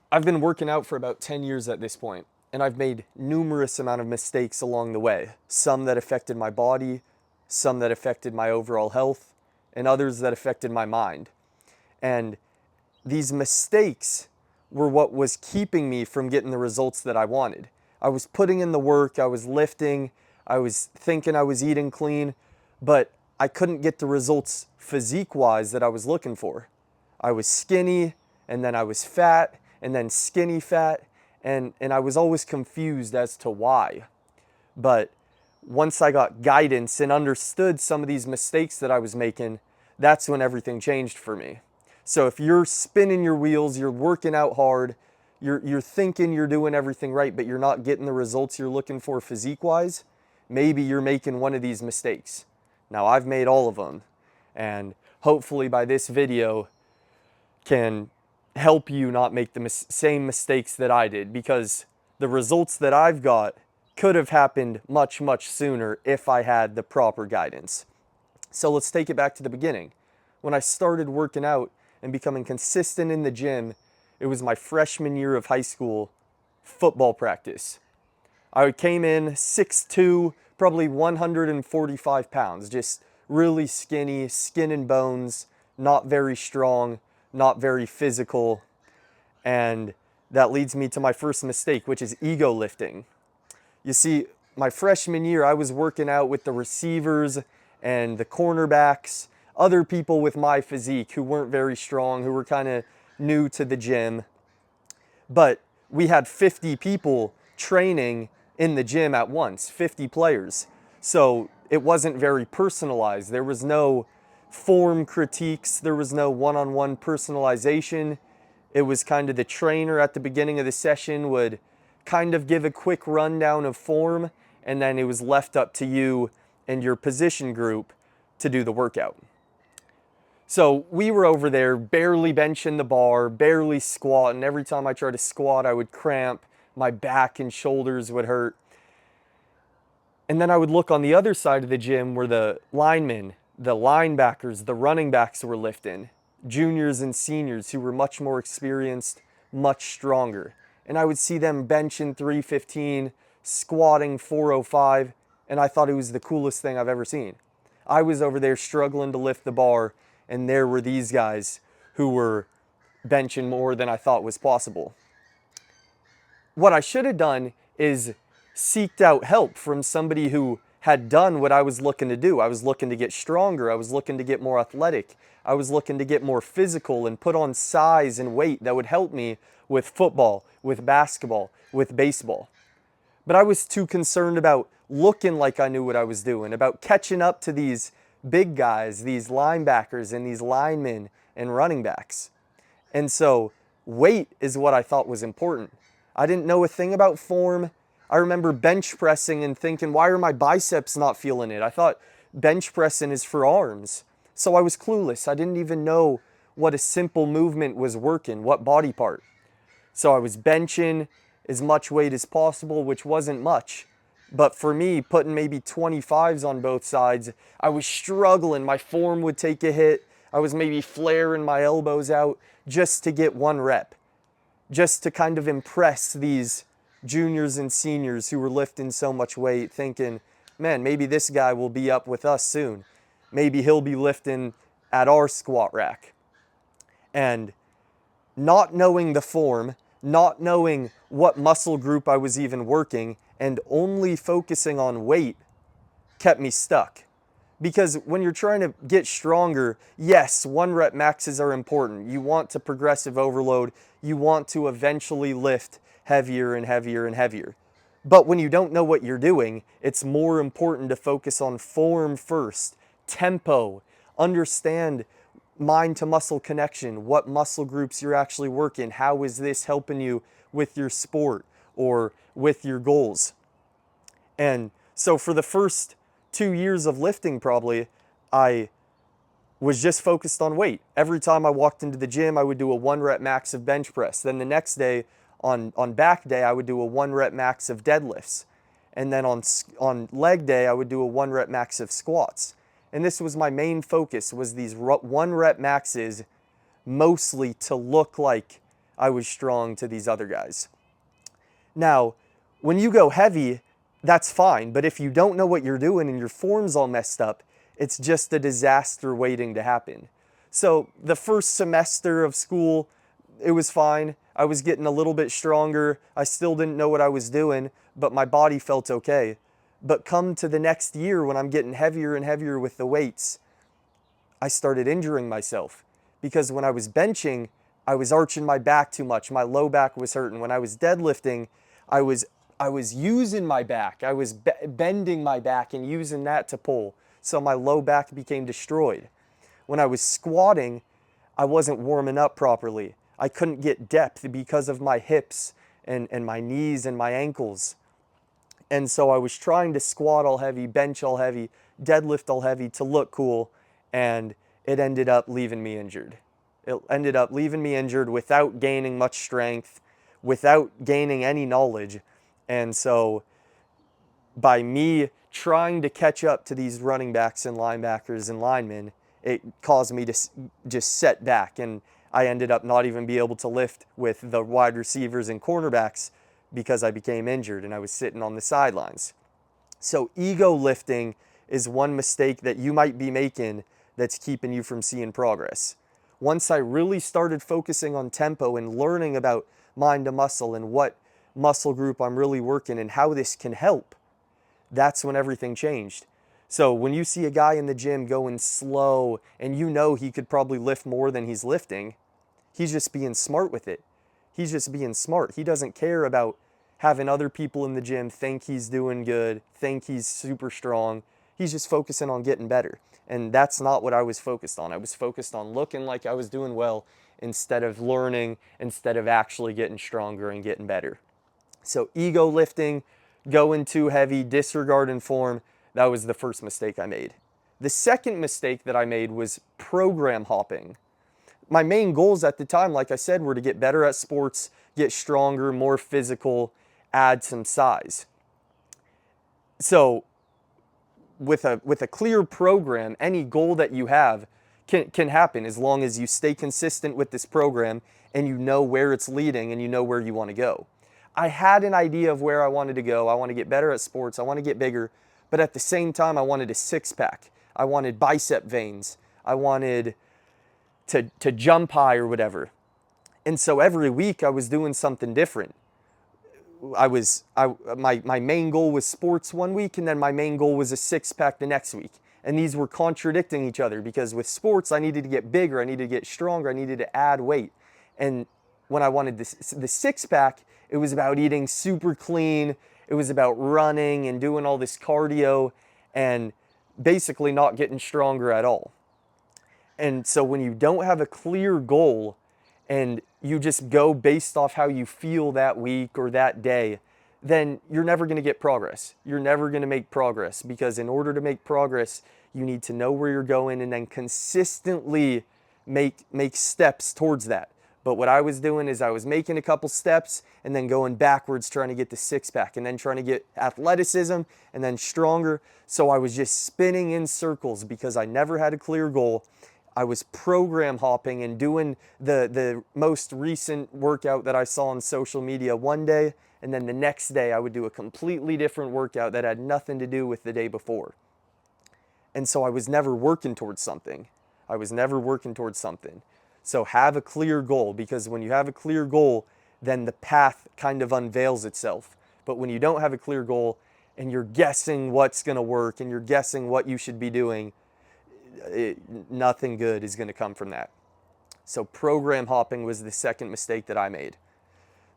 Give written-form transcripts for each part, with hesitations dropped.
I've been working out for about 10 years at this point, and I've made numerous amount of mistakes along the way. Some that affected my body, some that affected my overall health, and others that affected my mind. And these mistakes were what was keeping me from getting the results that I wanted. I was putting in the work, I was lifting, I was thinking I was eating clean, but I couldn't get the results physique wise that I was looking for. I was skinny, and then I was fat, and then skinny fat, and I was always confused as to why. But once I got guidance and understood some of these mistakes that I was making, that's when everything changed for me. So if you're spinning your wheels, you're working out hard, you're thinking you're doing everything right, but you're not getting the results you're looking for physique wise, maybe you're making one of these mistakes. Now I've made all of them, and hopefully by this video can help you not make the same mistakes that I did, because the results that I've got could have happened much, much sooner if I had the proper guidance. So let's take it back to the beginning. When I started working out and becoming consistent in the gym, it was my freshman year of high school football practice. I came in 6'2", probably 145 pounds, just really skinny, skin and bones, not very strong, not very physical. And that leads me to my first mistake, which is ego lifting. You see, my freshman year, I was working out with the receivers and the cornerbacks, other people with my physique who weren't very strong, who were kind of new to the gym. But we had 50 people training in the gym at once, 50 players. So it wasn't very personalized. There was no form critiques, there was no one-on-one personalization. It was kind of the trainer at the beginning of the session would kind of give a quick rundown of form, and then it was left up to you and your position group to do the workout. So we were over there barely benching the bar, barely squatting. Every time I tried to squat, I would cramp. My back and shoulders would hurt. And then I would look on the other side of the gym where the linemen, the linebackers, the running backs were lifting, juniors and seniors who were much more experienced, much stronger. And I would see them benching 315, squatting 405, and I thought it was the coolest thing I've ever seen. I was over there struggling to lift the bar, and there were these guys who were benching more than I thought was possible. What I should have done is seeked out help from somebody who had done what I was looking to do. I was looking to get stronger. I was looking to get more athletic. I was looking to get more physical and put on size and weight that would help me with football, with basketball, with baseball. But I was too concerned about looking like I knew what I was doing, about catching up to these big guys, these linebackers and these linemen and running backs. And so weight is what I thought was important. I didn't know a thing about form. I remember bench pressing and thinking, why are my biceps not feeling it? I thought bench pressing is for arms. So I was clueless. I didn't even know what a simple movement was working, what body part. So I was benching as much weight as possible, which wasn't much. But for me, putting maybe 25s on both sides, I was struggling. My form would take a hit. I was maybe flaring my elbows out just to get one rep, just to kind of impress these juniors and seniors who were lifting so much weight, thinking, man, maybe this guy will be up with us soon. Maybe he'll be lifting at our squat rack. And not knowing the form, not knowing what muscle group I was even working, and only focusing on weight kept me stuck. Because when you're trying to get stronger, yes, 1 rep maxes are important. You want to progressive overload. You want to eventually lift heavier and heavier and heavier. But when you don't know what you're doing, it's more important to focus on form first, tempo, understand mind to muscle connection, what muscle groups you're actually working, how is this helping you with your sport or with your goals. And so for the first 2 years of lifting, probably, I was just focused on weight. Every time I walked into the gym, I would do a 1 rep max of bench press. Then the next day, on back day, I would do a 1 rep max of deadlifts. And then on leg day, I would do a 1 rep max of squats. And this was my main focus, was these 1 rep maxes, mostly to look like I was strong to these other guys. Now, when you go heavy, that's fine, but if you don't know what you're doing and your form's all messed up, it's just a disaster waiting to happen. So the first semester of school, it was fine. I was getting a little bit stronger. I still didn't know what I was doing, but my body felt okay. But come to the next year when I'm getting heavier and heavier with the weights, I started injuring myself because when I was benching, I was arching my back too much. My low back was hurting. When I was deadlifting, I was I was using my back. I was bending my back and using that to pull. So my low back became destroyed. When I was squatting, I wasn't warming up properly. I couldn't get depth because of my hips and my knees and my ankles. And so I was trying to squat all heavy, bench all heavy, deadlift all heavy to look cool, and it ended up leaving me injured. It ended up leaving me injured without gaining much strength, without gaining any knowledge. And so by me trying to catch up to these running backs and linebackers and linemen, it caused me to just set back, and I ended up not even be able to lift with the wide receivers and cornerbacks because I became injured and I was sitting on the sidelines. So ego lifting is one mistake that you might be making that's keeping you from seeing progress. Once I really started focusing on tempo and learning about mind to muscle and what muscle group I'm really working and how this can help, that's when everything changed. So when you see a guy in the gym going slow and you know he could probably lift more than he's lifting, he's just being smart with it. He's just being smart. He doesn't care about having other people in the gym think he's doing good, think he's super strong. He's just focusing on getting better. And that's not what I was focused on. I was focused on looking like I was doing well instead of learning, instead of actually getting stronger and getting better. So ego lifting, going too heavy, disregarding form, that was the first mistake I made. The second mistake that I made was program hopping. My main goals at the time, like I said, were to get better at sports, get stronger, more physical, add some size. So with a clear program, any goal that you have can happen as long as you stay consistent with this program and you know where it's leading and you know where you want to go. I had an idea of where I wanted to go. I want to get better at sports. I want to get bigger. But at the same time, I wanted a six-pack. I wanted bicep veins. I wanted to jump high or whatever. And so every week I was doing something different. My main goal was sports one week, and then my main goal was a six-pack the next week. And these were contradicting each other because with sports, I needed to get bigger, I needed to get stronger, I needed to add weight. And when I wanted the six-pack, it was about eating super clean, it was about running and doing all this cardio and basically not getting stronger at all. And so when you don't have a clear goal and you just go based off how you feel that week or that day, then you're never going to get progress. You're never going to make progress because in order to make progress, you need to know where you're going and then consistently make steps towards that. But what I was doing is I was making a couple steps and then going backwards trying to get the six-pack and then trying to get athleticism and then stronger. So I was just spinning in circles because I never had a clear goal. I was program hopping and doing the most recent workout that I saw on social media one day, and then the next day I would do a completely different workout that had nothing to do with the day before. And so I was never working towards something. So have a clear goal, because when you have a clear goal, then the path kind of unveils itself. But when you don't have a clear goal and you're guessing what's going to work and you're guessing what you should be doing, nothing good is going to come from that. So program hopping was the second mistake that I made.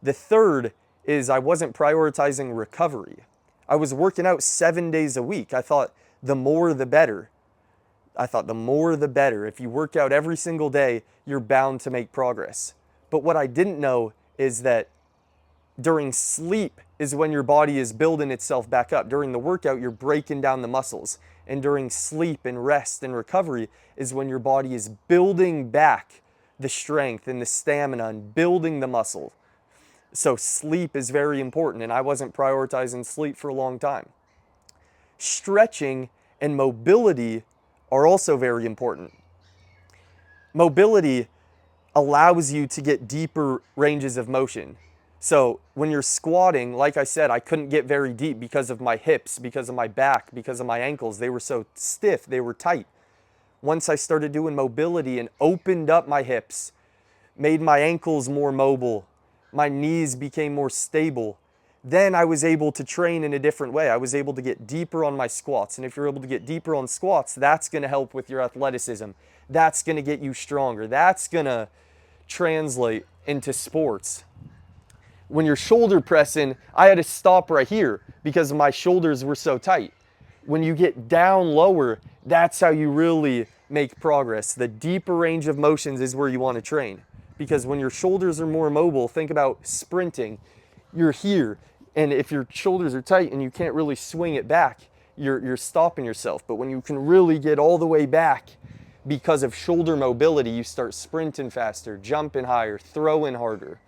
The third is I wasn't prioritizing recovery. I was working out 7 days a week. I thought the more the better. If you work out every single day, you're bound to make progress. But what I didn't know is that during sleep is when your body is building itself back up. During the workout, you're breaking down the muscles. And during sleep and rest and recovery is when your body is building back the strength and the stamina and building the muscle. So sleep is very important, and I wasn't prioritizing sleep for a long time. Stretching and mobility are also very important. Mobility, allows you to get deeper ranges of motion. So when you're squatting, like I said, I couldn't get very deep because of my hips, because of my back, because of my ankles. They were so stiff, they were tight. Once I started doing mobility and opened up my hips, made my ankles more mobile, my knees became more stable, then I was able to train in a different way. I was able to get deeper on my squats. And if you're able to get deeper on squats, that's going to help with your athleticism. That's going to get you stronger. That's going to translate into sports. When you're shoulder pressing, I had to stop right here because my shoulders were so tight. When you get down lower, that's how you really make progress. The deeper range of motions is where you want to train, because when your shoulders are more mobile, think about sprinting. You're here, and if your shoulders are tight and you can't really swing it back, you're stopping yourself. But when you can really get all the way back because of shoulder mobility, you start sprinting faster, jumping higher, throwing harder.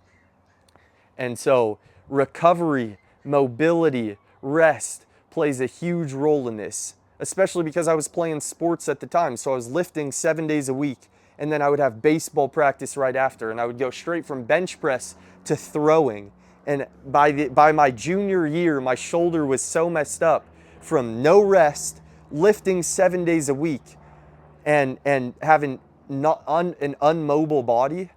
And so recovery, mobility, rest plays a huge role in this, especially because I was playing sports at the time. So I was lifting 7 days a week, and then I would have baseball practice right after, and I would go straight from bench press to throwing. And by my junior year, my shoulder was so messed up from no rest, lifting 7 days a week, and having an unmobile body.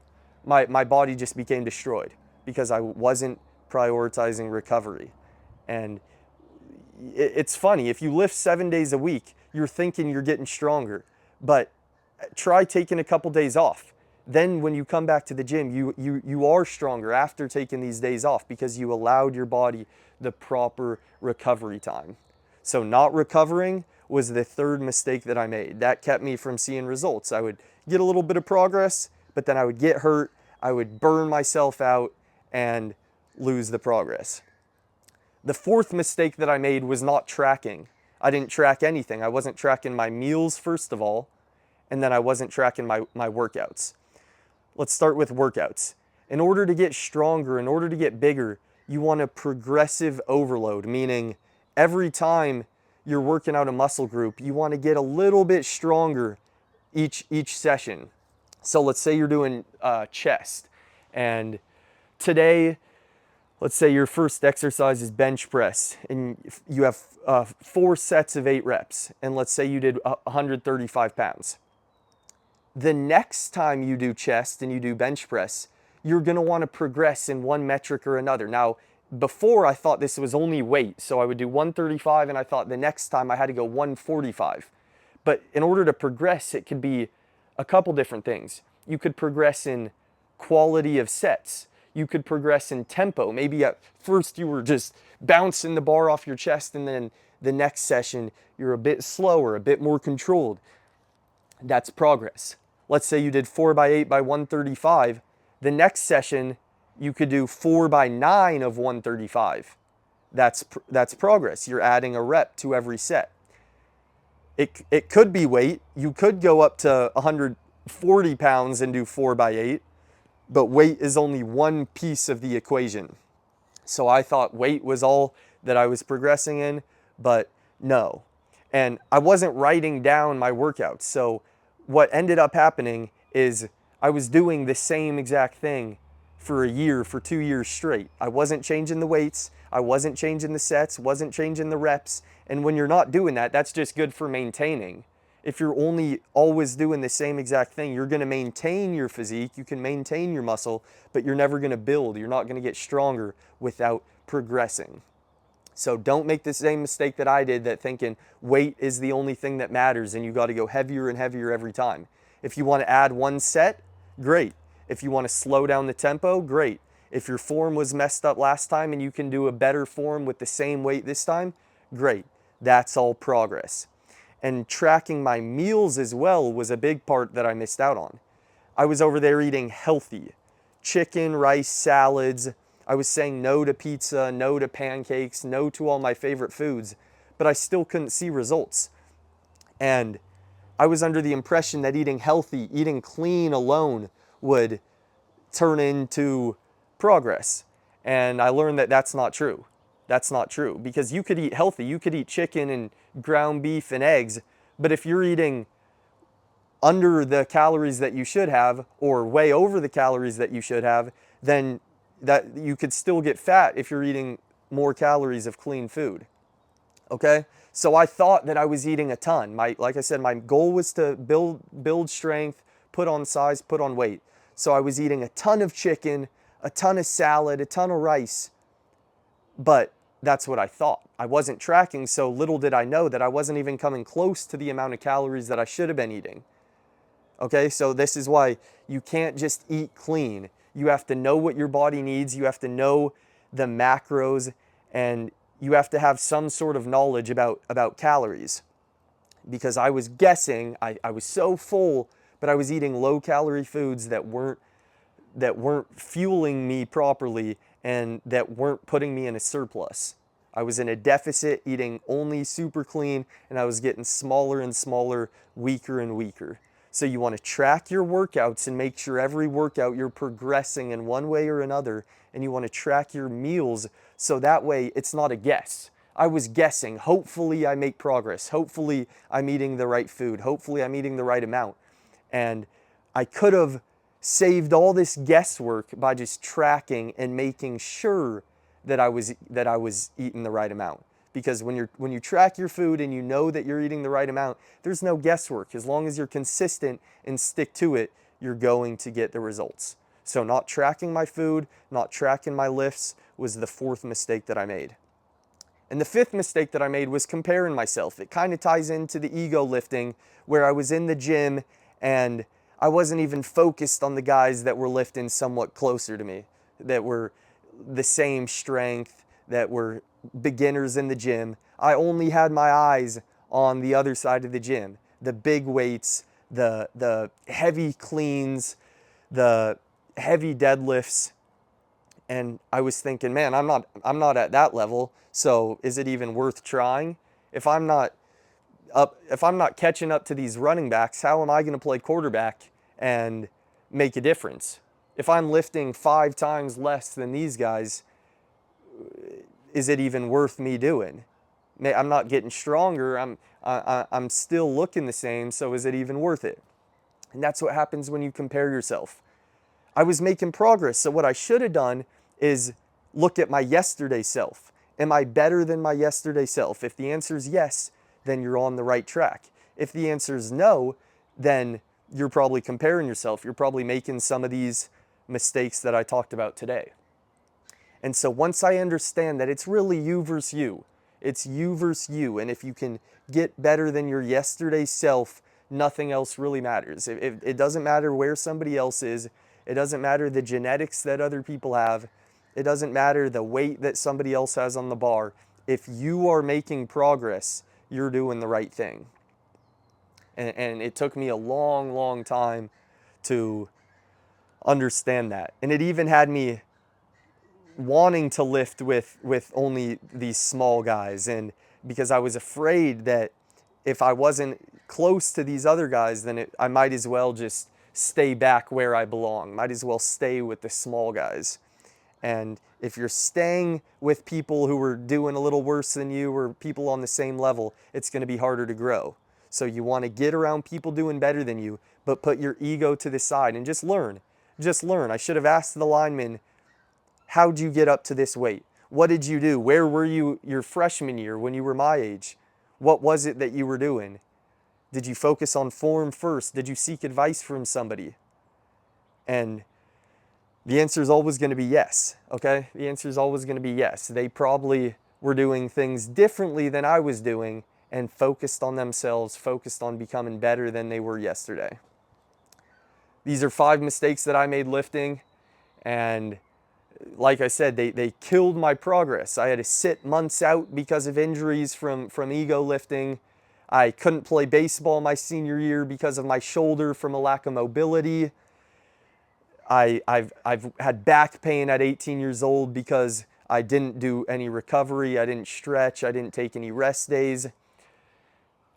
My body just became destroyed because I wasn't prioritizing recovery. And it's funny, if you lift 7 days a week, you're thinking you're getting stronger, but try taking a couple days off. Then when you come back to the gym, you are stronger after taking these days off because you allowed your body the proper recovery time. So not recovering was the third mistake that I made. That kept me from seeing results. I would get a little bit of progress, but then I would get hurt, I would burn myself out and lose the progress. The fourth mistake that I made was not tracking. I didn't track anything. I wasn't tracking my meals, first of all, and then I wasn't tracking my workouts. Let's start with workouts. In order to get stronger, in order to get bigger, you want a progressive overload, meaning every time you're working out a muscle group, you want to get a little bit stronger each session. So let's say you're doing chest, and today, let's say your first exercise is bench press, and you have 4 sets of 8 reps, and let's say you did 135 pounds. The next time you do chest and you do bench press, you're going to want to progress in one metric or another. Now, before I thought this was only weight, so I would do 135, and I thought the next time I had to go 145. But in order to progress, it could be a couple different things. You could progress in quality of sets. You could progress in tempo. Maybe at first you were just bouncing the bar off your chest, and then the next session you're a bit slower, a bit more controlled. That's progress. Let's say you did 4x8 by 135. The next session you could do 4x9 of 135. That's progress. You're adding a rep to every set. It could be weight. You could go up to 140 pounds and do 4x8, but weight is only one piece of the equation. So I thought weight was all that I was progressing in, but no. And I wasn't writing down my workouts. So what ended up happening is I was doing the same exact thing for a year, for 2 years straight. I wasn't changing the weights, I wasn't changing the sets, wasn't changing the reps. And when you're not doing that, that's just good for maintaining. If you're only always doing the same exact thing, you're going to maintain your physique, you can maintain your muscle, but you're never going to build. You're not going to get stronger without progressing. So don't make the same mistake that I did, that thinking weight is the only thing that matters and you got to go heavier and heavier every time. If you want to add one set, great. If you want to slow down the tempo, great. If your form was messed up last time and you can do a better form with the same weight this time, great. That's all progress. And tracking my meals as well was a big part that I missed out on. I was over there eating healthy. Chicken, rice, salads. I was saying no to pizza, no to pancakes, no to all my favorite foods, but I still couldn't see results. And I was under the impression that eating healthy, eating clean alone would turn into progress. And I learned that that's not true. That's not true, because you could eat healthy, you could eat chicken and ground beef and eggs, but if you're eating under the calories that you should have or way over the calories that you should have, then that you could still get fat if you're eating more calories of clean food. Okay? So I thought that I was eating a ton. Like I said, my goal was to build strength, put on size, put on weight. So I was eating a ton of chicken, a ton of salad, a ton of rice. But that's what I thought. I wasn't tracking, so little did I know that I wasn't even coming close to the amount of calories that I should have been eating. Okay, so this is why you can't just eat clean. You have to know what your body needs. You have to know the macros, and you have to have some sort of knowledge about calories. Because I was guessing, I was so full, but I was eating low calorie foods that weren't fueling me properly and that weren't putting me in a surplus. I was in a deficit, eating only super clean, and I was getting smaller and smaller, weaker and weaker. So you want to track your workouts and make sure every workout you're progressing in one way or another, and you want to track your meals so that way it's not a guess. I was guessing, hopefully I make progress, hopefully I'm eating the right food, hopefully I'm eating the right amount. And I could have saved all this guesswork by just tracking and making sure that I was eating the right amount. Because when you track your food and you know that you're eating the right amount, there's no guesswork. As long as you're consistent and stick to it, you're going to get the results. So not tracking my food, not tracking my lifts was the fourth mistake that I made. And the fifth mistake that I made was comparing myself. It kind of ties into the ego lifting, where I was in the gym and I wasn't even focused on the guys that were lifting somewhat closer to me, that were the same strength, that were beginners in the gym. I only had my eyes on the other side of the gym, the big weights, the heavy cleans, the heavy deadlifts. And I was thinking, man, I'm not at that level, so is it even worth trying? If I'm not catching up to these running backs, how am I going to play quarterback and make a difference? If I'm lifting 5 times less than these guys, is it even worth me doing? I'm not getting stronger. I'm still looking the same, so is it even worth it? And that's what happens when you compare yourself. I was making progress, so what I should have done is look at my yesterday self. Am I better than my yesterday self? If the answer is yes, then you're on the right track. If the answer is no, then you're probably comparing yourself. You're probably making some of these mistakes that I talked about today. And so once I understand that it's really you versus you, it's you versus you, and if you can get better than your yesterday self, nothing else really matters. It doesn't matter where somebody else is. It doesn't matter the genetics that other people have. It doesn't matter the weight that somebody else has on the bar. If you are making progress, you're doing the right thing. And it took me a long, long time to understand that. And it even had me wanting to lift with only these small guys, and because I was afraid that if I wasn't close to these other guys, then I might as well just stay back where I belong. Might as well stay with the small guys. And if you're staying with people who are doing a little worse than you or people on the same level, it's going to be harder to grow. So you want to get around people doing better than you, but put your ego to the side and just learn. Just learn. I should have asked the lineman, how'd you get up to this weight? What did you do? Where were you your freshman year when you were my age? What was it that you were doing? Did you focus on form first? Did you seek advice from somebody? And the answer is always going to be yes, okay? The answer is always going to be yes. They probably were doing things differently than I was doing and focused on themselves, focused on becoming better than they were yesterday. These are 5 mistakes that I made lifting, and like I said, they killed my progress. I had to sit months out because of injuries from ego lifting. I couldn't play baseball my senior year because of my shoulder from a lack of mobility. I've had back pain at 18 years old because I didn't do any recovery. I didn't stretch. I didn't take any rest days.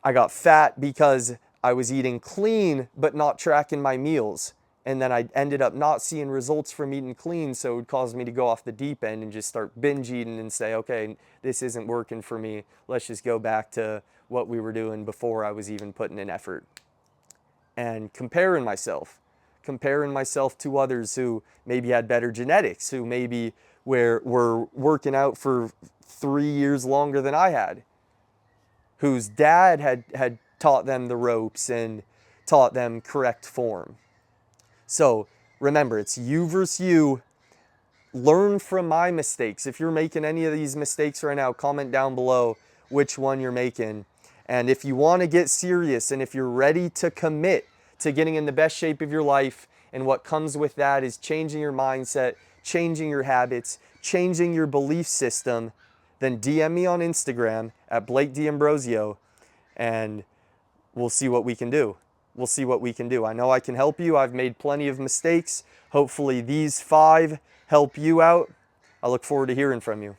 I got fat because I was eating clean but not tracking my meals. And then I ended up not seeing results from eating clean, so it would cause me to go off the deep end and just start binge eating and say, okay, this isn't working for me. Let's just go back to what we were doing before I was even putting in effort. and comparing myself to others who maybe had better genetics, who maybe were working out for 3 years longer than I had, whose dad had taught them the ropes and taught them correct form. So remember, it's you versus you. Learn from my mistakes. If you're making any of these mistakes right now, comment down below which one you're making. And if you want to get serious and if you're ready to commit to getting in the best shape of your life, and what comes with that is changing your mindset, changing your habits, changing your belief system, then DM me on Instagram at Blake D'Ambrosio, and we'll see what we can do. We'll see what we can do. I know I can help you. I've made plenty of mistakes. Hopefully these 5 help you out. I look forward to hearing from you.